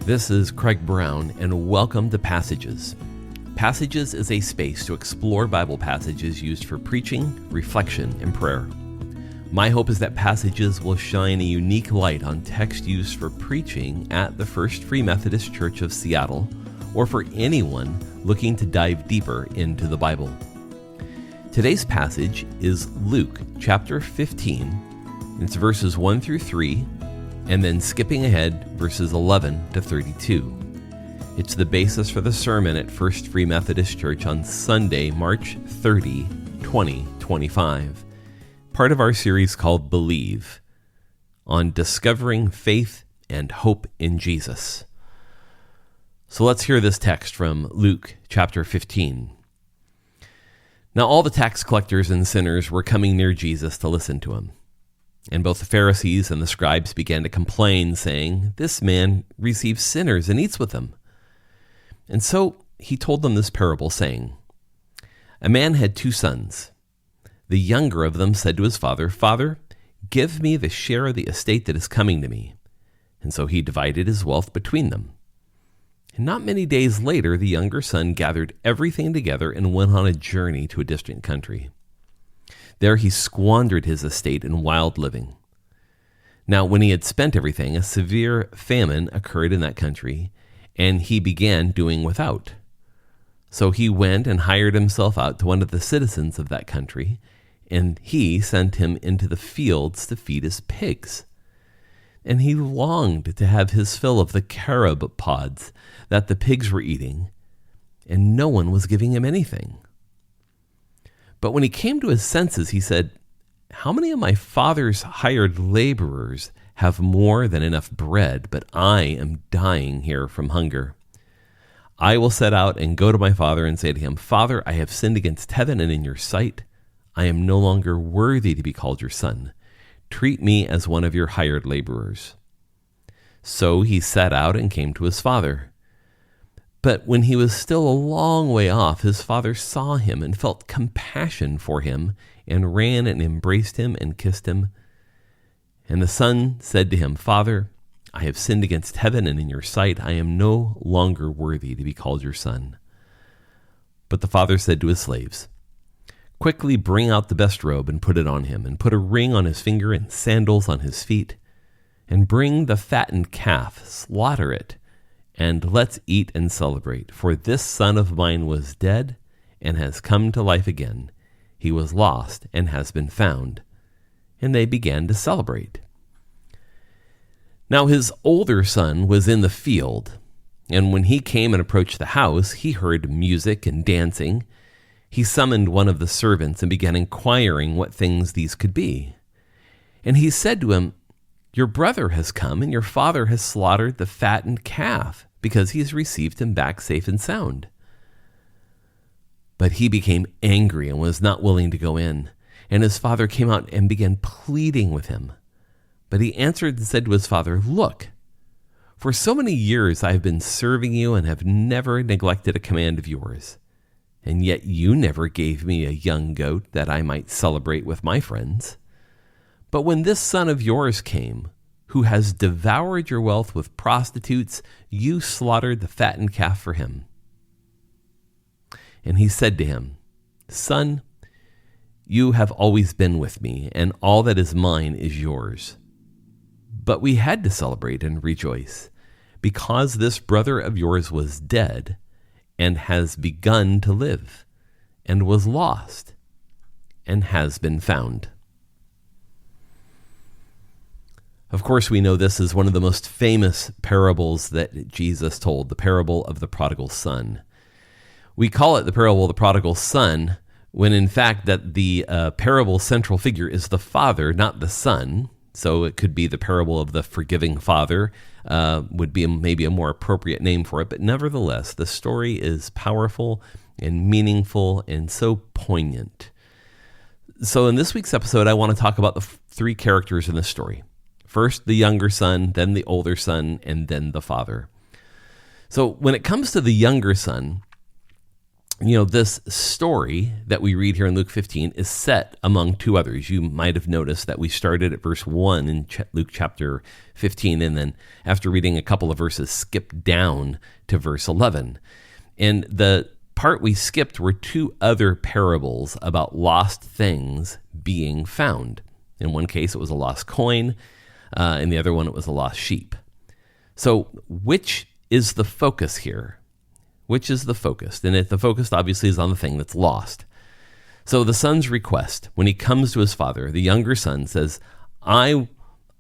This is Craig Brown, and welcome to Passages. Passages is a space to explore Bible passages used for preaching, reflection, and prayer. My hope is that Passages will shine a unique light on text used for preaching at the First Free Methodist Church of Seattle, or for anyone looking to dive deeper into the Bible. Today's passage is Luke chapter 15. It's verses 1 through 3, and then skipping ahead, verses 11 to 32. It's the basis for the sermon at First Free Methodist Church on Sunday, March 30, 2025. Part of our series called Believe, on discovering faith and hope in Jesus. So let's hear this text from Luke chapter 15. Now all the tax collectors and sinners were coming near Jesus to listen to him. And both the Pharisees and the scribes began to complain, saying, "This man receives sinners and eats with them." And so he told them this parable, saying, "A man had 2 sons. The younger of them said to his father, 'Father, give me the share of the estate that is coming to me.' And so he divided his wealth between them. And not many days later, the younger son gathered everything together and went on a journey to a distant country. There he squandered his estate in wild living. Now, when he had spent everything, a severe famine occurred in that country, and he began doing without. So he went and hired himself out to one of the citizens of that country, and he sent him into the fields to feed his pigs. And he longed to have his fill of the carob pods that the pigs were eating, and no one was giving him anything. But when he came to his senses, he said, 'How many of my father's hired laborers have more than enough bread, but I am dying here from hunger? I will set out and go to my father and say to him, Father, I have sinned against heaven and in your sight. I am no longer worthy to be called your son. Treat me as one of your hired laborers.' So he set out and came to his father. But when he was still a long way off, his father saw him and felt compassion for him and ran and embraced him and kissed him. And the son said to him, 'Father, I have sinned against heaven and in your sight. I am no longer worthy to be called your son.' But the father said to his slaves, 'Quickly bring out the best robe and put it on him, and put a ring on his finger and sandals on his feet. And bring the fattened calf, slaughter it, and let's eat and celebrate. For this son of mine was dead and has come to life again. He was lost and has been found.' And they began to celebrate. Now his older son was in the field, and when he came and approached the house, he heard music and dancing. He summoned one of the servants and began inquiring what things these could be. And he said to him, 'Your brother has come, and your father has slaughtered the fattened calf, because he has received him back safe and sound.' But he became angry and was not willing to go in. And his father came out and began pleading with him. But he answered and said to his father, 'Look, for so many years I have been serving you and have never neglected a command of yours. And yet you never gave me a young goat that I might celebrate with my friends. But when this son of yours came, who has devoured your wealth with prostitutes, you slaughtered the fattened calf for him.' And he said to him, 'Son, you have always been with me, and all that is mine is yours. But we had to celebrate and rejoice, because this brother of yours was dead and has begun to live, and was lost and has been found.'" Of course, we know this is one of the most famous parables that Jesus told, the parable of the prodigal son. We call it the parable of the prodigal son, when in fact that the parable central figure is the father, not the son. So it could be the parable of the forgiving father, would be maybe a more appropriate name for it. But nevertheless, the story is powerful and meaningful and so poignant. So in this week's episode, I want to talk about the 3 characters in the story. First, the younger son, then the older son, and then the father. So when it comes to the younger son, This story that we read here in Luke 15 is set among two others. You might have noticed that we started at verse 1 in Luke chapter 15, and then after reading a couple of verses, skipped down to verse 11. And the part we skipped were two other parables about lost things being found. In one case, it was a lost coin. In the other one, it was a lost sheep. So which is the focus here? Which is the focus? And the focus obviously is on the thing that's lost. So the son's request, when he comes to his father, the younger son says, I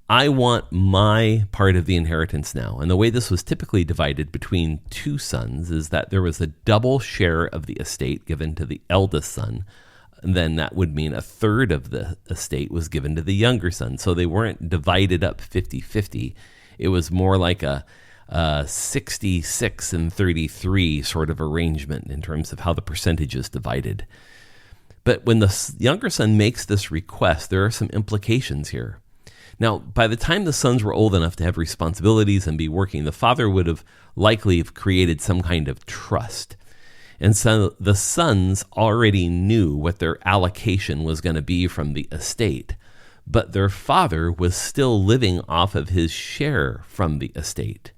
want my part of the inheritance now. And the way this was typically divided between two sons is that there was a double share of the estate given to the eldest son. And then that would mean a third of the estate was given to the younger son. So they weren't divided up 50-50. It was more like a 66 and 33 sort of arrangement in terms of how the percentage is divided. But when the younger son makes this request, there are some implications here. Now, by the time the sons were old enough to have responsibilities and be working, the father would have likely have created some kind of trust. And so the sons already knew what their allocation was going to be from the estate, but their father was still living off of his share from the estate.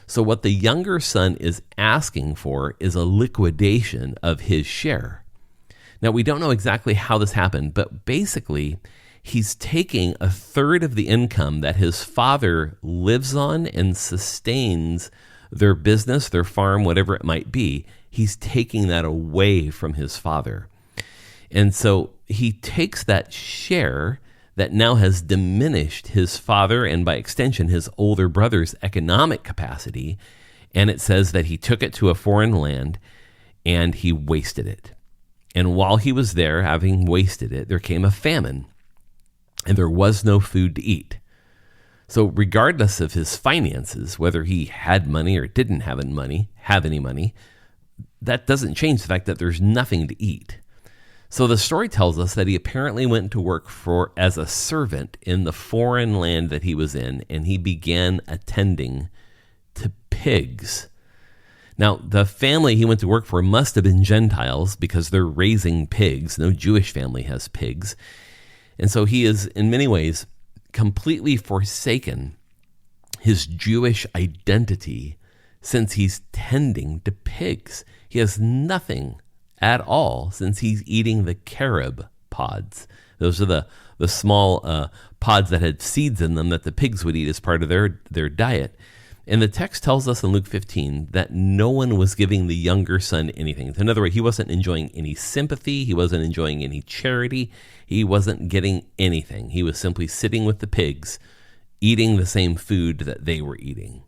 So what the younger son is asking for is a liquidation of his share. Now, we don't know exactly how this happened, but basically, he's taking a third of the income that his father lives on and sustains their business, their farm, whatever it might be. He's taking that away from his father. And so he takes that share that now has diminished his father and by extension his older brother's economic capacity, and it says that he took it to a foreign land and he wasted it. And while he was there, having wasted it, there came a famine, and there was no food to eat. So regardless of his finances, whether he had money or didn't have any money, that doesn't change the fact that there's nothing to eat. So the story tells us that he apparently went to work as a servant in the foreign land that he was in, and he began attending to pigs. Now, the family he went to work for must have been Gentiles because they're raising pigs. No Jewish family has pigs. And so he is, in many ways, completely forsaken his Jewish identity since he's tending to pigs. He has nothing at all since he's eating the carob pods. Those are the small pods that had seeds in them that the pigs would eat as part of their diet. And the text tells us in Luke 15 that no one was giving the younger son anything. In other words, he wasn't enjoying any sympathy. He wasn't enjoying any charity. He wasn't getting anything. He was simply sitting with the pigs, eating the same food that they were eating.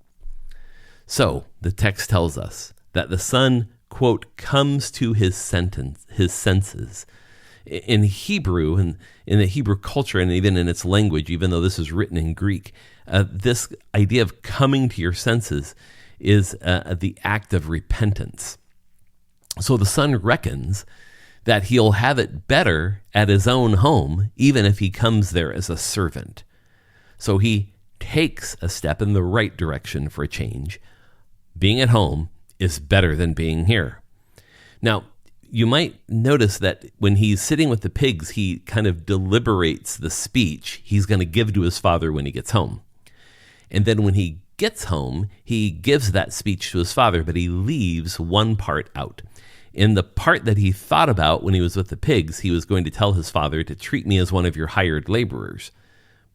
So the text tells us that the son, quote, comes to his senses. In Hebrew, and in the Hebrew culture, and even in its language, even though this is written in Greek, this idea of coming to your senses is the act of repentance. So the son reckons that he'll have it better at his own home, even if he comes there as a servant. So he takes a step in the right direction for a change. Being at home is better than being here. Now, you might notice that when he's sitting with the pigs, he kind of deliberates the speech he's going to give to his father when he gets home. And then when he gets home, he gives that speech to his father, but he leaves one part out. In the part that he thought about when he was with the pigs, he was going to tell his father to treat me as one of your hired laborers.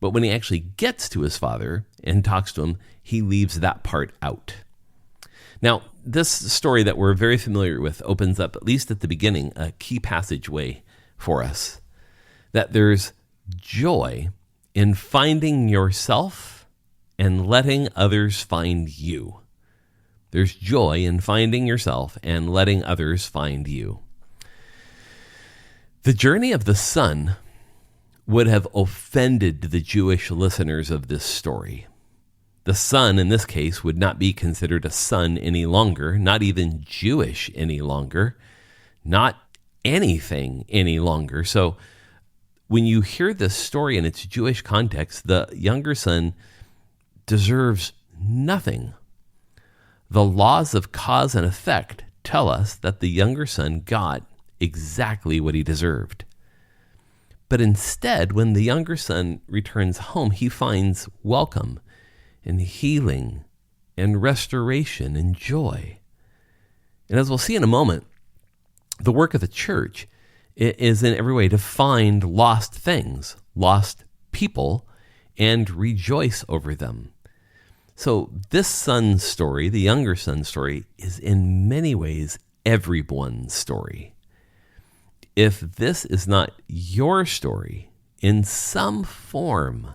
But when he actually gets to his father and talks to him, he leaves that part out. Now, this story that we're very familiar with opens up, at least at the beginning, a key passageway for us. That there's joy in finding yourself and letting others find you. There's joy in finding yourself and letting others find you. The journey of the son would have offended the Jewish listeners of this story. The son, in this case, would not be considered a son any longer, not even Jewish any longer, not anything any longer. So when you hear this story in its Jewish context, the younger son deserves nothing. The laws of cause and effect tell us that the younger son got exactly what he deserved. But instead, when the younger son returns home, he finds welcome and healing and restoration and joy. And as we'll see in a moment, the work of the church is in every way to find lost things, lost people, and rejoice over them. So this son's story, the younger son's story, is in many ways everyone's story. If this is not your story in some form,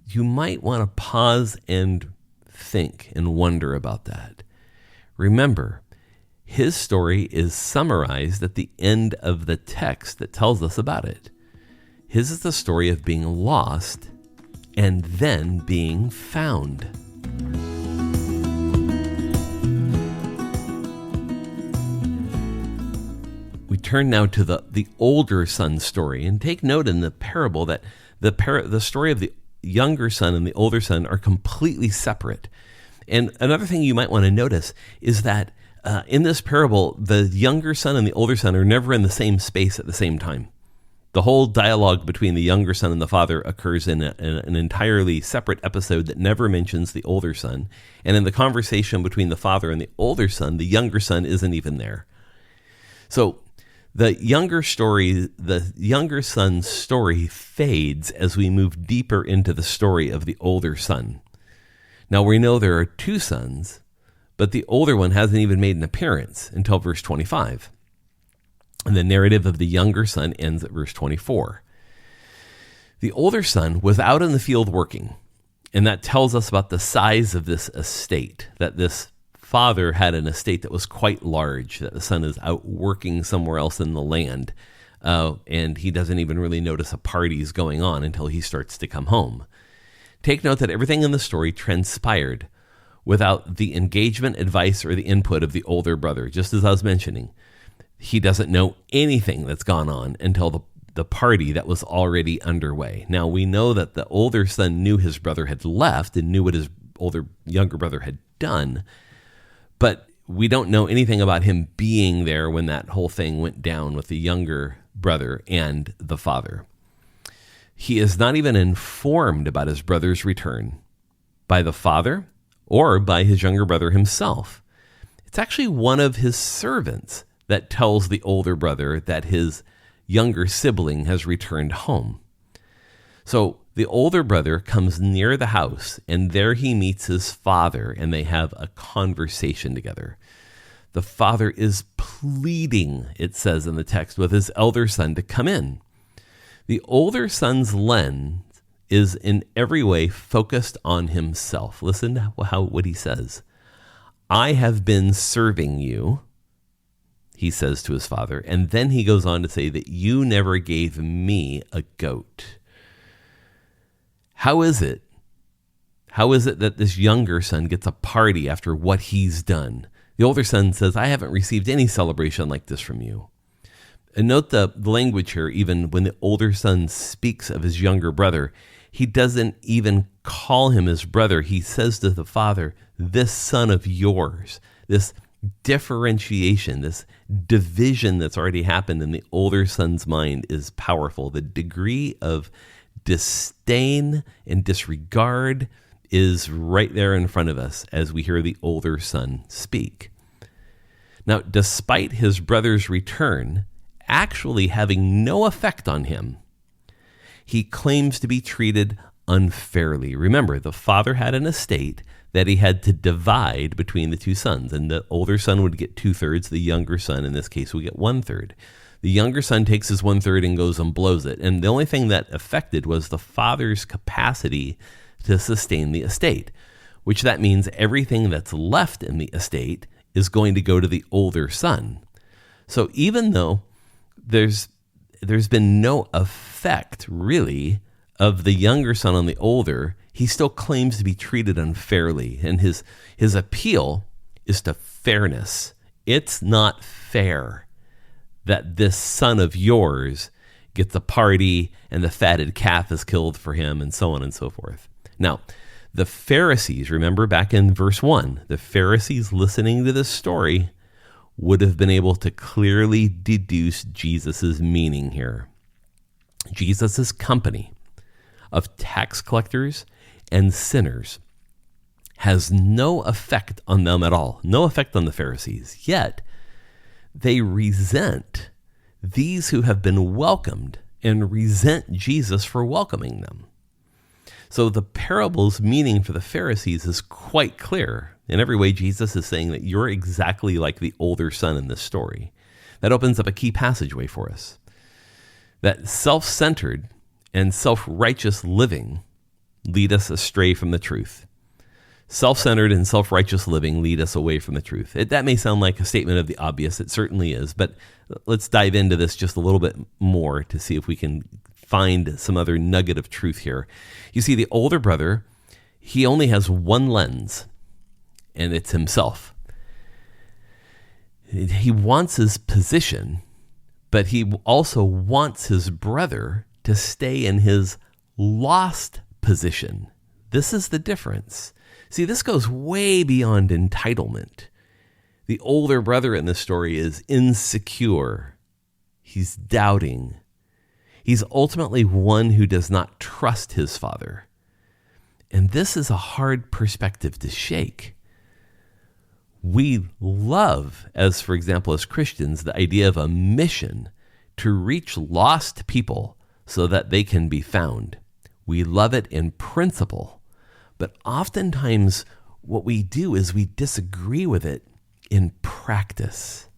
you might want to pause and think and wonder about that. Remember, his story is summarized at the end of the text that tells us about it. His is the story of being lost and then being found. We turn now to the older son's story, and take note in the parable that the story of the younger son and the older son are completely separate. And another thing you might want to notice is that in this parable, the younger son and the older son are never in the same space at the same time. The whole dialogue between the younger son and the father occurs in an entirely separate episode that never mentions the older son. And in the conversation between the father and the older son, the younger son isn't even there. So the younger son's story fades as we move deeper into the story of the older son. Now we know there are two sons, but the older one hasn't even made an appearance until verse 25. And the narrative of the younger son ends at verse 24. The older son was out in the field working, and that tells us about the size of this estate, that this father had an estate that was quite large, that the son is out working somewhere else in the land, and he doesn't even really notice a party's going on until he starts to come home. Take note that everything in the story transpired without the engagement, advice, or the input of the older brother. Just as I was mentioning, he doesn't know anything that's gone on until the party that was already underway. Now, we know that the older son knew his brother had left and knew what his younger brother had done, but we don't know anything about him being there when that whole thing went down with the younger brother and the father. He is not even informed about his brother's return by the father or by his younger brother himself. It's actually one of his servants that tells the older brother that his younger sibling has returned home. So the older brother comes near the house, and there he meets his father, and they have a conversation together. The father is pleading, it says in the text, with his elder son to come in. The older son's lens is in every way focused on himself. Listen to what he says. I have been serving you, he says to his father, and then he goes on to say that you never gave me a goat. How is it that this younger son gets a party after what he's done? The older son says, I haven't received any celebration like this from you. And note the language here, even when the older son speaks of his younger brother, he doesn't even call him his brother. He says to the father, this son of yours, this differentiation, this division that's already happened in the older son's mind is powerful. The degree of disdain and disregard is right there in front of us as we hear the older son speak. Now, despite his brother's return actually having no effect on him, he claims to be treated unfairly. Remember, the father had an estate that he had to divide between the two sons, and the older son would get 2/3, the younger son, in this case, would get 1/3. The younger son takes his 1/3 and goes and blows it, and the only thing that affected was the father's capacity to sustain the estate, which that means everything that's left in the estate is going to go to the older son. So even though there's been no effect, really, of the younger son on the older, he still claims to be treated unfairly. And his appeal is to fairness. It's not fair that this son of yours gets a party and the fatted calf is killed for him, and so on and so forth. Now, the Pharisees, remember back in verse 1, the Pharisees listening to this story would have been able to clearly deduce Jesus' meaning here. Jesus' company of tax collectors and sinners has no effect on them at all, no effect on the Pharisees. Yet, they resent these who have been welcomed and resent Jesus for welcoming them. So the parable's meaning for the Pharisees is quite clear. In every way, Jesus is saying that you're exactly like the older son in this story. That opens up a key passageway for us. That self-centered and self-righteous living lead us astray from the truth. Self-centered and self-righteous living lead us away from the truth. That may sound like a statement of the obvious. It certainly is. But let's dive into this just a little bit more to see if we can find some other nugget of truth here. You see, the older brother, he only has one lens, and it's himself. He wants his position, but he also wants his brother to stay in his lost position. This is the difference. See, this goes way beyond entitlement. The older brother in this story is insecure. He's doubting. He's ultimately one who does not trust his father. And this is a hard perspective to shake. We love, as for example, as Christians, the idea of a mission to reach lost people so that they can be found. We love it in principle, but oftentimes what we do is we disagree with it in practice.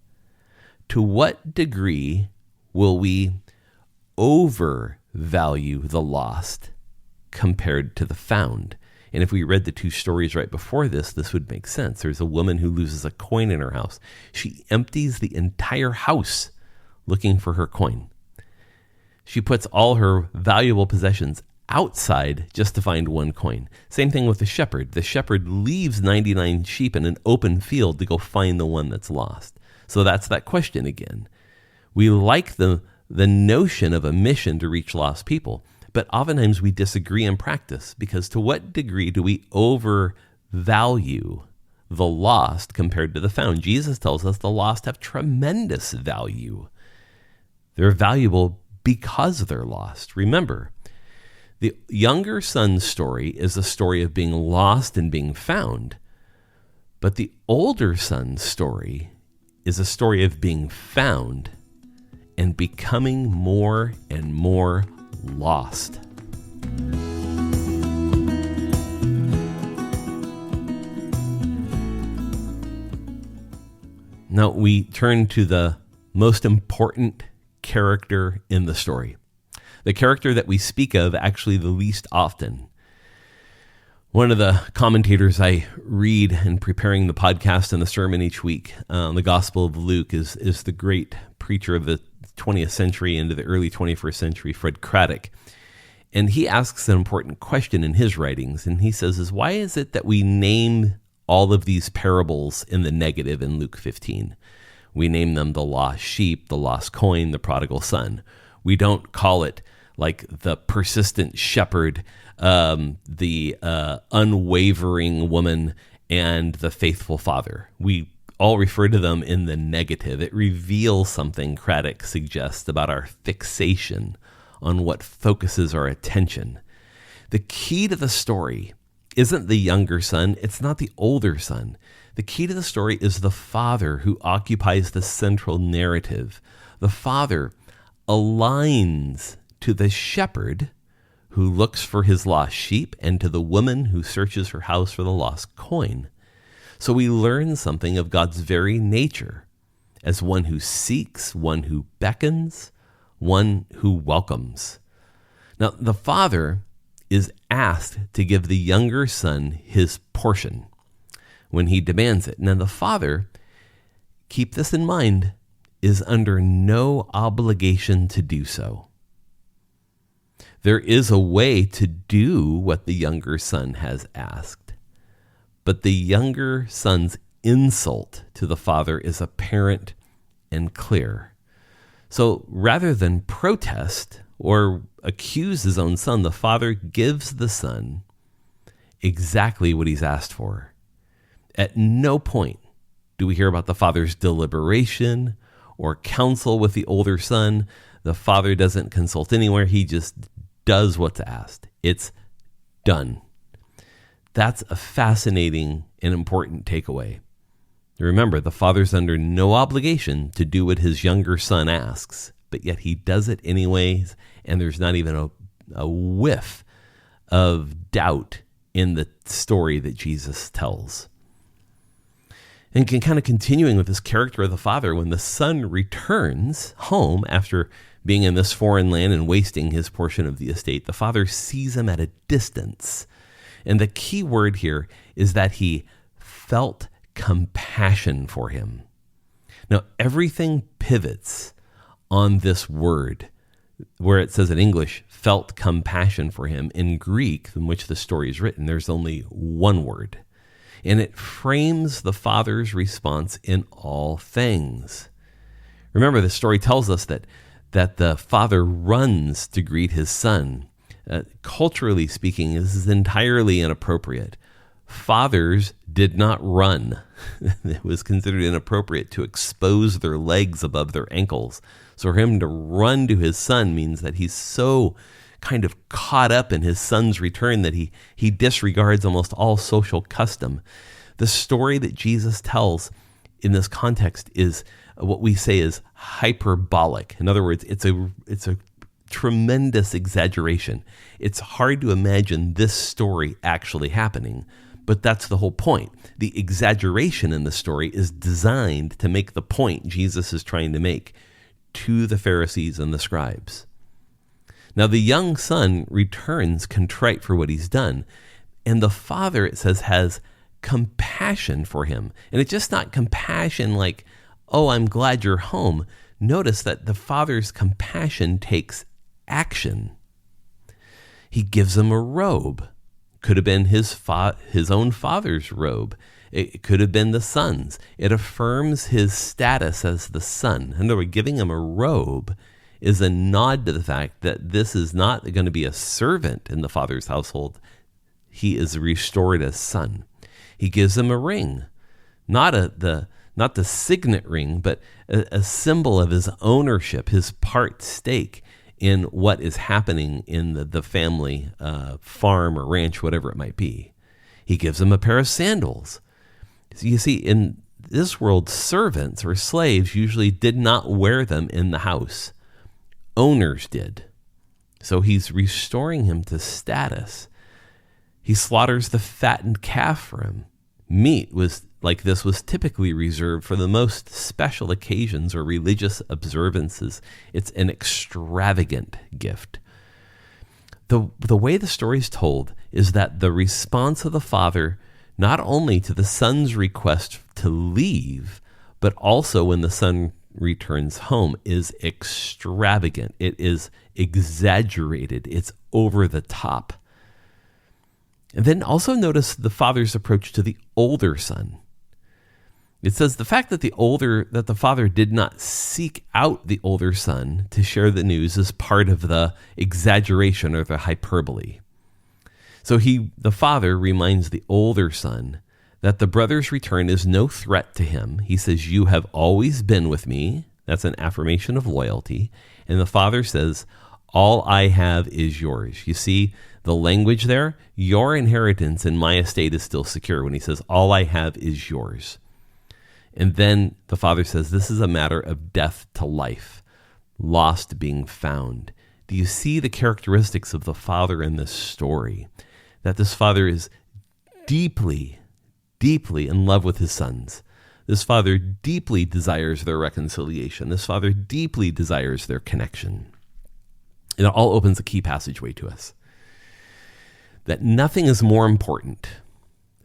To what degree will we overvalue the lost compared to the found? And if we read the two stories right before this, this would make sense. There's a woman who loses a coin in her house. She empties the entire house looking for her coin. She puts all her valuable possessions outside just to find one coin. Same thing with the shepherd. The shepherd leaves 99 sheep in an open field to go find the one that's lost. So that's that question again. We like the notion of a mission to reach lost people, but oftentimes we disagree in practice, because to what degree do we overvalue the lost compared to the found? Jesus tells us the lost have tremendous value. They're valuable because they're lost. Remember, the younger son's story is a story of being lost and being found, but the older son's story is a story of being found and becoming more and more lost. Now we turn to the most important character in the story. The character that we speak of actually the least often. One of the commentators I read in preparing the podcast and the sermon each week, the Gospel of Luke, is the great preacher of the 20th century into the early 21st century, Fred Craddock. And he asks an important question in his writings, and he says, why is it that we name all of these parables in the negative in Luke 15? We name them the lost sheep, the lost coin, the prodigal son. We don't call it like the persistent shepherd, the unwavering woman, and the faithful father. We all refer to them in the negative. It reveals something, Craddock suggests, about our fixation on what focuses our attention. The key to the story isn't the younger son. It's not the older son. The key to the story is the father who occupies the central narrative. The father aligns to the shepherd who looks for his lost sheep and to the woman who searches her house for the lost coin. So we learn something of God's very nature as one who seeks, one who beckons, one who welcomes. Now, the father is asked to give the younger son his portion when he demands it. Now, the father, keep this in mind, is under no obligation to do so. There is a way to do what the younger son has asked, but the younger son's insult to the father is apparent and clear. So rather than protest or accuse his own son, the father gives the son exactly what he's asked for. At no point do we hear about the father's deliberation or counsel with the older son. The father doesn't consult anywhere. He just does what's asked. It's done. That's a fascinating and important takeaway. Remember, the father's under no obligation to do what his younger son asks, but yet he does it anyways, and there's not even a whiff of doubt in the story that Jesus tells. And kind of continuing with this character of the father, when the son returns home after being in this foreign land and wasting his portion of the estate, the father sees him at a distance. And the key word here is that he felt compassion for him. Now, everything pivots on this word, where it says in English, felt compassion for him. In Greek, in which the story is written, there's only one word. And it frames the father's response in all things. Remember, the story tells us that the father runs to greet his son. Culturally speaking, this is entirely inappropriate. Fathers did not run. It was considered inappropriate to expose their legs above their ankles. So for him to run to his son means that he's so kind of caught up in his son's return that he disregards almost all social custom. The story that Jesus tells in this context is what we say is hyperbolic. In other words, it's a tremendous exaggeration. It's hard to imagine this story actually happening, but that's the whole point. The exaggeration in the story is designed to make the point Jesus is trying to make to the Pharisees and the scribes. Now, the young son returns contrite for what he's done, and the father, it says, has compassion for him. And it's just not compassion like, oh, I'm glad you're home. Notice that the father's compassion takes action. He gives him a robe. Could have been his own father's robe. It could have been the son's. It affirms his status as the son. In other words, giving him a robe is a nod to the fact that this is not going to be a servant in the father's household. He is restored as son. He gives him a ring, not the signet ring, but a symbol of his ownership, his part stake in what is happening in the family farm or ranch, whatever it might be. He gives him a pair of sandals. So you see, in this world, servants or slaves usually did not wear them in the house. Owners did. So he's restoring him to status. He slaughters the fattened calf for him. Meat like this was typically reserved for the most special occasions or religious observances. It's an extravagant gift. The way the story is told is that the response of the father, not only to the son's request to leave, but also when the son returns home, is extravagant. It is exaggerated. It's over the top. And then also notice the father's approach to the older son. It says the fact that the father did not seek out the older son to share the news is part of the exaggeration or the hyperbole. So the father reminds the older son that the brother's return is no threat to him. He says, "You have always been with me." That's an affirmation of loyalty. And the father says, "All I have is yours." You see the language there? Your inheritance in my estate is still secure when he says, "All I have is yours." And then the father says, this is a matter of death to life, lost being found. Do you see the characteristics of the father in this story? That this father is deeply, deeply in love with his sons. This father deeply desires their reconciliation. This father deeply desires their connection. And it all opens a key passageway to us. That nothing is more important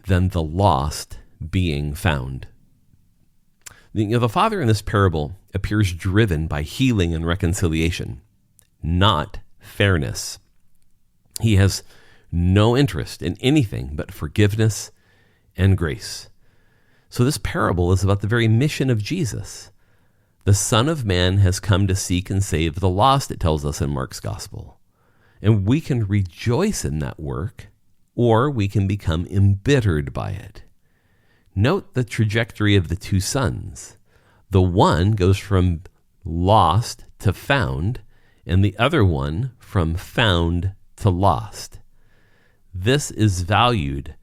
than the lost being found. The father in this parable appears driven by healing and reconciliation, not fairness. He has no interest in anything but forgiveness and grace. So this parable is about the very mission of Jesus. The Son of Man has come to seek and save the lost, it tells us in Mark's gospel. And we can rejoice in that work, or we can become embittered by it. Note the trajectory of the two sons. The one goes from lost to found, and the other one from found to lost. This is valued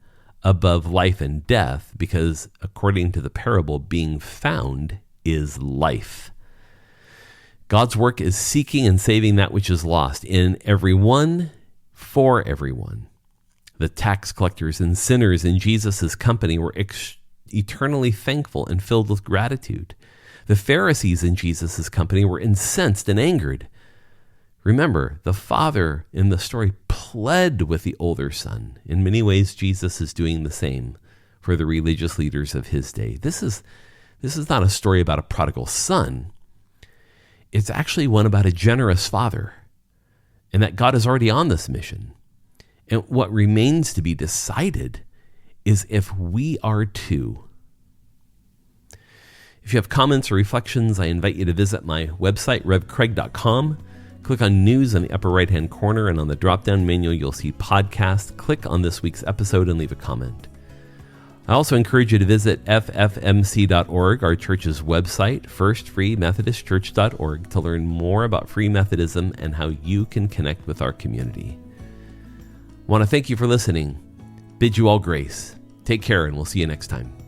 above life and death because, according to the parable, being found is life. God's work is seeking and saving that which is lost in everyone, for everyone. The tax collectors and sinners in Jesus' company were eternally thankful and filled with gratitude. The Pharisees in Jesus' company were incensed and angered. Remember, the father in the story pled with the older son. In many ways, Jesus is doing the same for the religious leaders of his day. This is not a story about a prodigal son. It's actually one about a generous father, and that God is already on this mission. And what remains to be decided is if we are too. If you have comments or reflections, I invite you to visit my website, revcraig.com. Click on News in the upper right-hand corner, and on the drop-down menu, you'll see Podcast. Click on this week's episode and leave a comment. I also encourage you to visit ffmc.org, our church's website, firstfreemethodistchurch.org, to learn more about Free Methodism and how you can connect with our community. I want to thank you for listening. Bid you all grace. Take care, and we'll see you next time.